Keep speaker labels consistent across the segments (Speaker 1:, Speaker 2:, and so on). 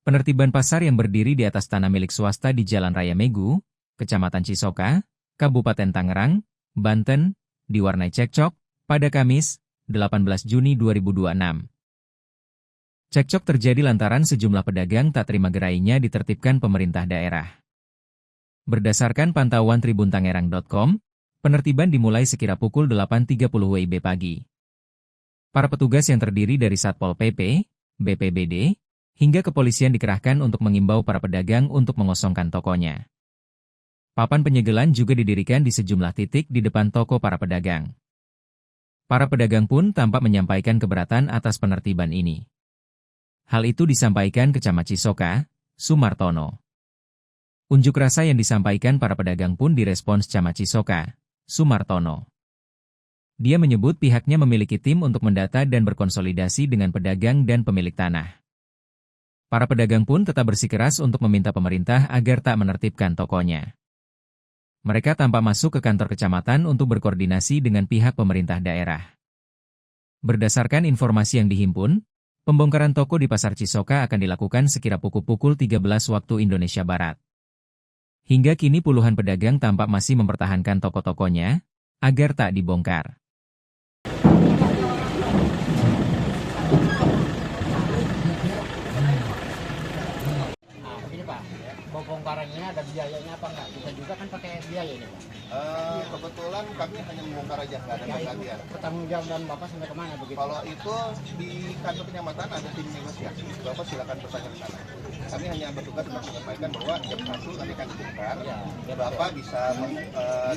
Speaker 1: Penertiban pasar yang berdiri di atas tanah milik swasta di Jalan Raya Megu, Kecamatan Cisoka, Kabupaten Tangerang, Banten, diwarnai cekcok pada Kamis, 18 Juni 2026. Cekcok terjadi lantaran sejumlah pedagang tak terima gerainya ditertibkan pemerintah daerah. Berdasarkan pantauan tribuntangerang.com, penertiban dimulai sekira pukul 8.30 WIB pagi. Para petugas yang terdiri dari Satpol PP, BPBD, hingga kepolisian dikerahkan untuk mengimbau para pedagang untuk mengosongkan tokonya. Papan penyegelan juga didirikan di sejumlah titik di depan toko para pedagang. Para pedagang pun tampak menyampaikan keberatan atas penertiban ini. Hal itu disampaikan Kecamat Cisoka, Sumartono. Unjuk rasa yang disampaikan para pedagang pun direspons Camat Cisoka, Sumartono. Dia menyebut pihaknya memiliki tim untuk mendata dan berkonsolidasi dengan pedagang dan pemilik tanah. Para pedagang pun tetap bersikeras untuk meminta pemerintah agar tak menertibkan tokonya. Mereka tampak masuk ke kantor kecamatan untuk berkoordinasi dengan pihak pemerintah daerah. Berdasarkan informasi yang dihimpun, pembongkaran toko di Pasar Cisoka akan dilakukan sekira pukul 13 waktu Indonesia Barat. Hingga kini puluhan pedagang tampak masih mempertahankan toko-tokonya agar tak dibongkar.
Speaker 2: Bongkaran ini ada biayanya apa enggak? Kita juga kan pakai biaya ini, Pak.
Speaker 3: Kebetulan kami hanya membongkar aja, nggak ada penggantian.
Speaker 2: Pertanggungjawaban Bapak sampai kemana begitu?
Speaker 3: Kalau itu di kantor kecamatan ada tim negosiasi, Bapak silakan bertanya ke sana. Kami hanya bertugas untuk menyampaikan bahwa jam 1 nanti akan dibongkar. Bapak bisa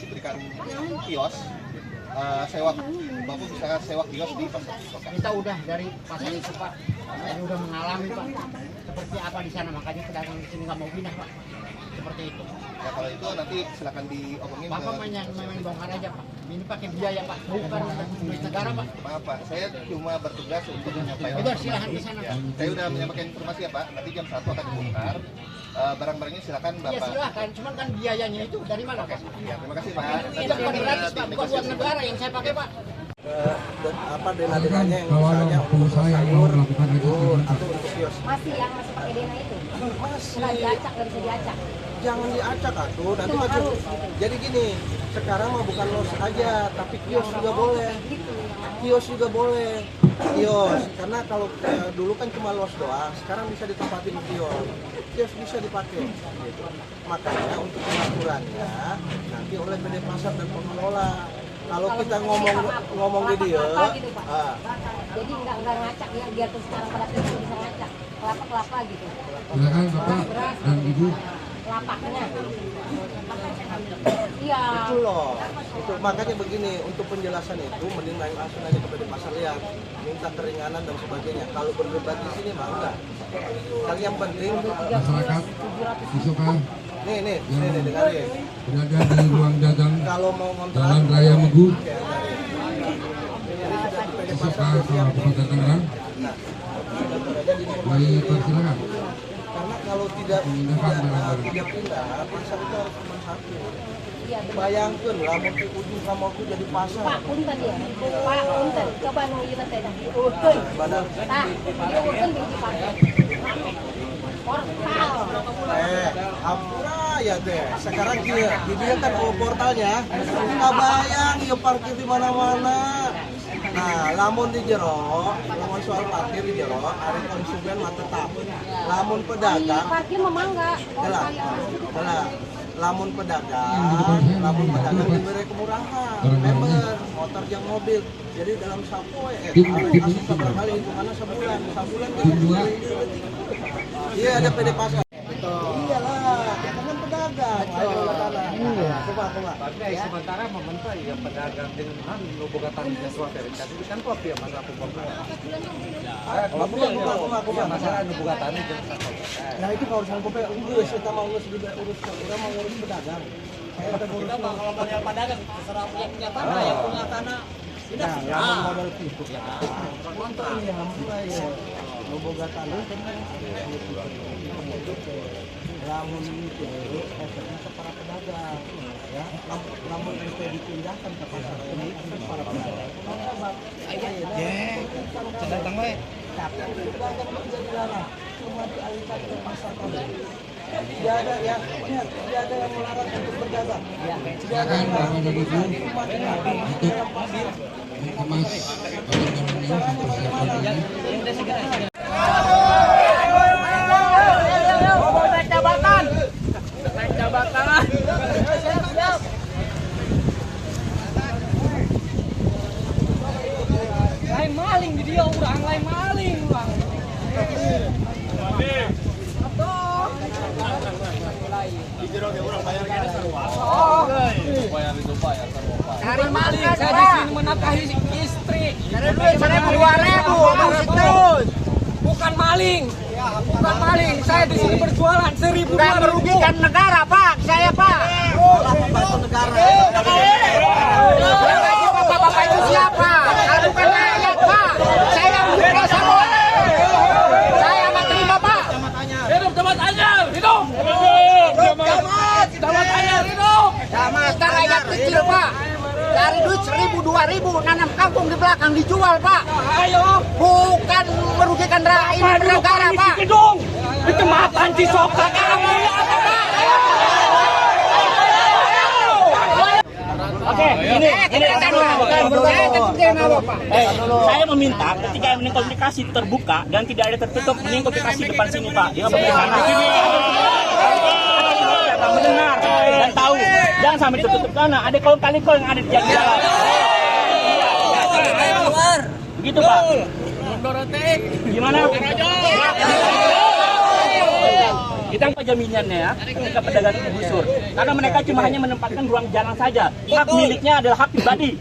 Speaker 3: diberikan kios, Bapak bisa sewa kios di Pasar Cisoka.
Speaker 2: Kita udah dari pasar itu, Pak. Ini udah mengalami, Pak. Seperti apa di sana, makanya pedagang di sini nggak mau pindah, Pak. Seperti itu.
Speaker 3: Ya kalau itu nanti silakan diomongin.
Speaker 2: Bapak main bongkar aja, Pak. Ini pakai biaya, Pak. Bukan duit negara, Pak.
Speaker 3: Maaf, Pak. Saya cuma bertugas untuk menyampaikan.
Speaker 2: Udah silahkan di sana, Pak.
Speaker 3: Saya udah menyampaikan informasi ya, Pak. Nanti jam 1 akan dibongkar. Barang-barangnya silakan Bapak.
Speaker 2: Ya silakan, cuman kan biayanya itu dari mana, Pak?
Speaker 3: Ya, terima kasih, Pak.
Speaker 2: Itu bukan gratis, Pak. Bukan buat negara yang saya pakai, Pak.
Speaker 4: Dena-denanya yang misalnya untuk sayur, atau untuk kios.
Speaker 5: Masih pakai dena itu?
Speaker 4: Masih.
Speaker 5: Nggak diacak, nggak bisa diacak.
Speaker 4: Jangan diacak atuh, nanti
Speaker 5: Cuma
Speaker 4: maju.
Speaker 5: harus, gitu.
Speaker 4: Jadi gini, sekarang mah bukan los aja, tapi kios juga boleh.
Speaker 5: Gitu.
Speaker 4: Kios juga boleh. Kios, karena kalau dulu kan cuma los doang, sekarang bisa ditempatin kios. Kios bisa dipakai. Gitu. Makanya untuk pengaturannya nanti oleh PD Pasar dan pengelola. Kalau kita ngomong di dia,
Speaker 5: gitu, Pak. Jadi nggak ngacak ya, biar terus sekarang pada prinsip bisa ngacak kelapa gitu.
Speaker 6: Silakan Bapak dan Ibu.
Speaker 5: Lapaknya. Iya.
Speaker 4: Itu loh. Itu makanya begini, untuk penjelasan itu mending langsung aja kepada pasar lihat, minta keringanan dan sebagainya. Kalau berdebat di sini mah enggak. Yang penting
Speaker 6: Masyarakat Cisoka
Speaker 4: nih dengarin.
Speaker 6: berada di ruang dagang
Speaker 4: Kalau mau kontrak
Speaker 6: Jalan Raya Megu,
Speaker 4: ini sudah di PD
Speaker 6: Cisoka,
Speaker 4: Pasar siap.
Speaker 6: Kabupaten Tangerang. Dipersilakan.
Speaker 4: Karena kalau tidak pindah, pasar itu harus cuma satu.
Speaker 5: Iya, benar.
Speaker 4: Bayangkan lah, mau di ujung sama aku jadi pasar.
Speaker 5: Pak punten ya. Pak punten. Coba nunggu kita teh dah. Urkeun.
Speaker 4: Badan.
Speaker 5: Tah, dia urkeun biji pakai. Portal.
Speaker 4: Ampura ya teh. Sekarang dia kan portalnya. Nggak bayang ya parkir di mana-mana. Nah, lamun di jero, lamun soal parkir di jero, hari konsumen mah tetap. Lamun pedagang,
Speaker 5: Parkir memang enggak.
Speaker 4: lamun pedagang diberi kemurahan. Member, motor yang mobil. Jadi dalam sapoe, kasih seberapa kali hitungannya sebulan kan. Iya ada PD Pasar. Iyalah, kita kan pedagang. Ayo tanah. Coba.
Speaker 2: Sementara pemerintah ya pedagang dengan boga tani sesuatu jadi kan kopi ya masalah pembongkaran.
Speaker 4: Kumaha.
Speaker 2: Masalah boga tani jeung
Speaker 4: Nah itu kalau urusan kopi, kita mau urus pedagang. Saya udah ngurus.
Speaker 2: kalau model pedagang terserah punya tanah yang punya tanah.
Speaker 4: Nah, yang model itu ya. Mantap ini alhamdulillah ya. Boga tanah kan lamun itu efeknya ke para pedagang ya. Lamun itu dipindahkan ke pasar ini ke para pedagang. Datang we. Tapi pedagang menjadi larang. semua dialihkan ke pasar kami. Tidak ada ya, lihat, tidak ada yang melarang untuk berdagang. Tidak ada yang melarang untuk semua dilarang di dalam pasar.
Speaker 6: Mengemas barang-barangnya mempersiapkan ini.
Speaker 7: Lain maling di dia orang, lain maling orang. Cari maling, saya di sini menafkahi istri. Cari duit 1.000-2.000 terus. Bukan maling, bukan maling. Saya di sini berjualan 1.000-2.000.
Speaker 2: Udah merugikan negara, Pak. Saya, Pak.
Speaker 4: Membantu negara.
Speaker 2: Bapak-bapak itu siapa? Kalau bukan rakyat, Pak. Saya merugikan semua. Saya nggak terima, Pak.
Speaker 7: Hidup Camat Anyar, hidup. Camat Anyar, hidup.
Speaker 2: Camat rakyat kecil, Pak. Cari duit 1.000-2.000, nanam kampung di belakang dijual, Pak.
Speaker 7: Ayo.
Speaker 2: Bukan merugikan rakyat negara, Pak.
Speaker 7: Gedung di Kecamatan Cisoka kami.
Speaker 8: Oke, ini saya meminta ketika ini komunikasi terbuka dan tidak ada tertutup, ini komunikasi depan sini Pak. Dia bagaimana? Mendengar dan tahu, jangan sampai tertutup karena ada kawan-kawan yang ada di jalan. Begitu Pak. Gimana? Kita apa jaminannya ya ketika pedagang itu digusur? Karena mereka cuma hanya menempatkan ruang jalan saja. Hak miliknya adalah hak pribadi.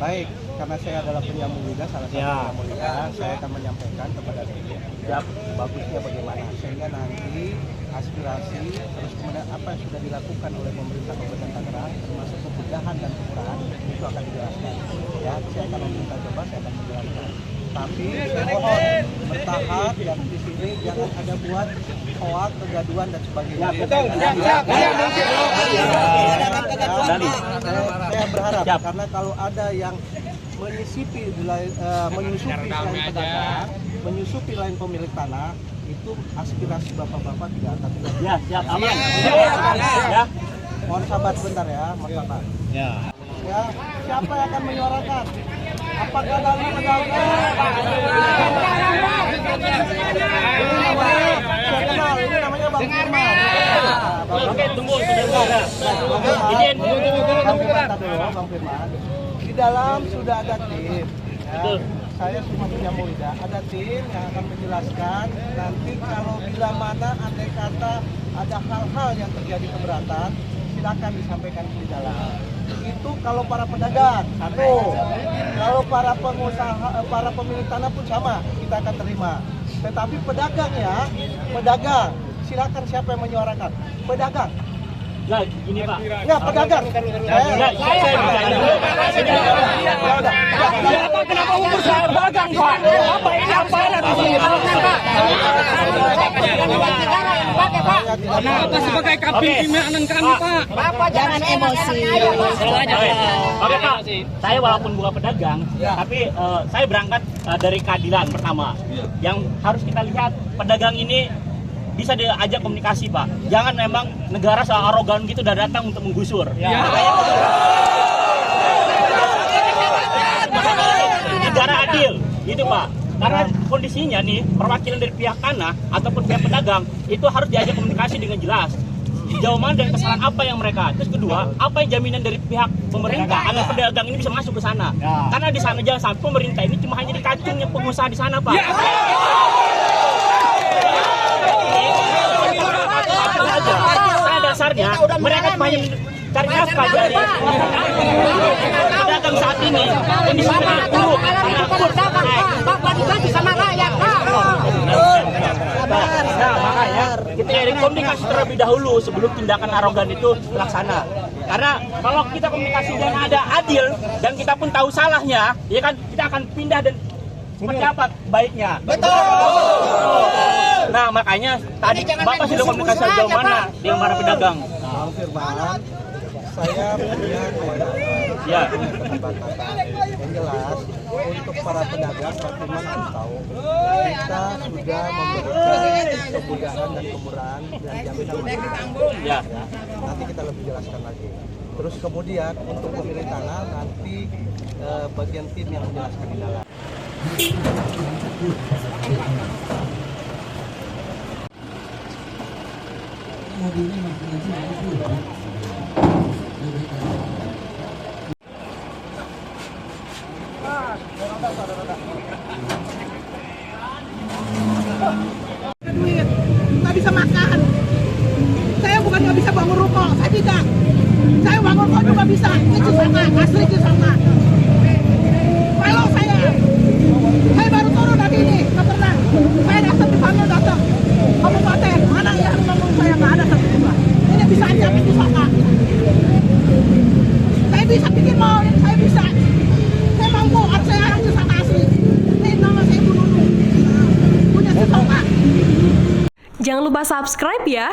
Speaker 4: Baik, karena saya adalah penjamu liga, salah satu penjamu liga, saya akan menyampaikan kepada dia bagusnya bagaimana sehingga nanti aspirasi terus kemudian apa yang sudah dilakukan oleh pemerintah Kabupaten Tangerang termasuk kemudahan dan kemurahan itu akan dijelaskan. Ya, saya akan meminta coba, saya akan menjelaskan. Tapi saya mohon bertahap yang di sini jangan ada buat hoak, kegaduhan dan sebagainya. Saya berharap karena kalau ada yang menyusupi selain pedagang, menyusupi lain pemilik tanah, itu aspirasi bapak-bapak tidak akan terjadi.
Speaker 8: Ya, siap, aman.
Speaker 4: Ya. Mohon sabar sebentar ya, Mas Bapak. Ya. Ya, siapa yang akan menyuarakan? Apakah dari pedagang? Saya kenal, ini namanya Bang Firman.
Speaker 8: Oke, tunggu sebentar. Izin.
Speaker 4: Bang Firman dulu, Bang Firman. Di dalam sudah ada tim. Ya. Saya cuma punya muda, ada tim yang akan menjelaskan nanti kalau bila mana andai kata ada hal-hal yang terjadi keberatan, silakan disampaikan di dalam. Itu kalau para pedagang, satu. Kalau para pengusaha, para pemilik tanah pun sama, kita akan terima. Tetapi pedagang ya, pedagang, silakan siapa yang menyuarakan? Pedagang.
Speaker 8: Ya, ini Pak.
Speaker 4: Ya, pedagang.
Speaker 7: Kenapa umur saya pedagang Pak? Apa ini apa di sini? Apa sebagai kambing pimpinan kami Pak?
Speaker 2: Bapak jangan emosi.
Speaker 8: Oke Pak, saya walaupun bukan pedagang, tapi saya berangkat dari keadilan pertama. Yang harus kita lihat pedagang ini bisa diajak komunikasi Pak. Jangan memang negara searogan gitu udah datang untuk menggusur. Negara adil, gitu Pak. Karena kondisinya nih perwakilan dari pihak tanah ataupun pihak pedagang itu harus diajak komunikasi dengan jelas. Sejauh mana dan kesalahan apa yang mereka. Terus kedua, apa yang jaminan dari pihak pemerintah agar pedagang ini bisa masuk ke sana. Karena di sana jangan sampai pemerintah ini cuma hanya dikacungnya pengusaha di sana Pak. Saya dasarnya mereka cuma hanya cari nafkah dari pedagang saat ini kondisinya buruk.
Speaker 2: Bapak diganti sama rakyat, Pak.
Speaker 8: Nah makanya kita dari komunikasi terlebih dahulu sebelum tindakan arogan itu terlaksana. Karena kalau kita komunikasi dan ada adil dan kita pun tahu salahnya, ya kan kita akan pindah dan seperti apa baiknya. Betul. Nah makanya tadi Bapak sudah komunikasi sejauh mana dengan para pedagang.
Speaker 4: Bang Firman, saya punya kewenangan
Speaker 8: Ya.
Speaker 4: keterbatasan. Yang jelas untuk para pedagang Pak Firman harus tahu kita sudah memberikan kemudahan dan kemurahan dan jaminan masyarakat.
Speaker 8: Ya.
Speaker 4: Nanti kita lebih jelaskan lagi. Terus kemudian untuk pemilik tanah nanti bagian tim yang menjelaskan di dalam.
Speaker 6: Mobilnya masih itu.
Speaker 9: Duit, nggak bisa makan. Saya bukan nggak bisa bangun rumah, saya tidak. Saya bangun kok juga bisa. Itu sama, asli itu sama. Kalau saya baru turun dari ini, nggak pernah. Saya datang di sana, datang kabupaten, mana yang ngomong saya nggak ada satu juga. Ini bisa aja, itu sama. Saya bisa bikin mau, saya bisa. Saya mampu, saya harus sana asli. Ini nama saya Bu Nunu. Punya sesoka.
Speaker 10: Jangan lupa subscribe ya.